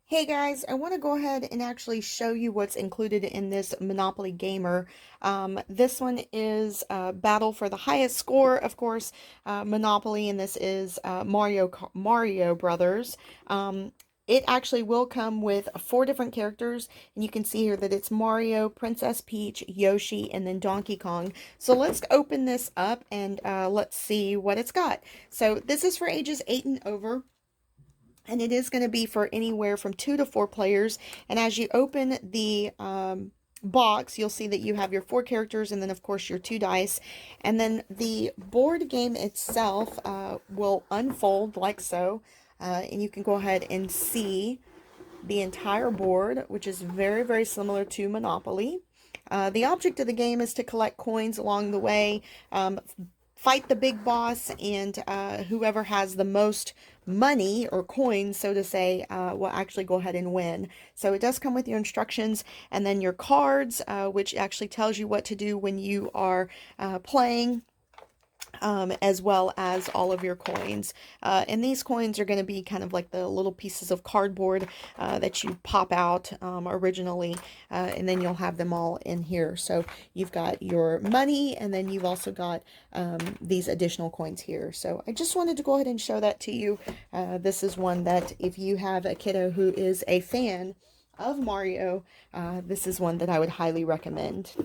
Hey guys, I want to go ahead and actually show you what's included in this Monopoly Gamer. This one is Battle for the highest score, of course, Monopoly, and this is Mario Brothers. It actually will come with four different characters, and you can see here that it's Mario, Princess Peach, Yoshi, and then Donkey Kong. So let's open this up and let's see what it's got. So this is for ages 8 and over. And it is going to be for anywhere from 2 to 4 players. And as you open the box, you'll see that you have your four characters and then, of course, your two dice. And then the board game itself will unfold like so. And you can go ahead and see the entire board, which is very, very similar to Monopoly. The object of the game is to collect coins along the way, fight the big boss, and whoever has the most money or coins, so to say, will actually go ahead and win. So it does come with your instructions and then your cards, which actually tells you what to do when you are playing. As well as all of your coins. And these coins are going to be kind of like the little pieces of cardboard that you pop out originally, and then you'll have them all in here. So you've got your money, and then you've also got these additional coins here. So I just wanted to go ahead and show that to you. This is one that if you have a kiddo who is a fan of Mario, this is one that I would highly recommend.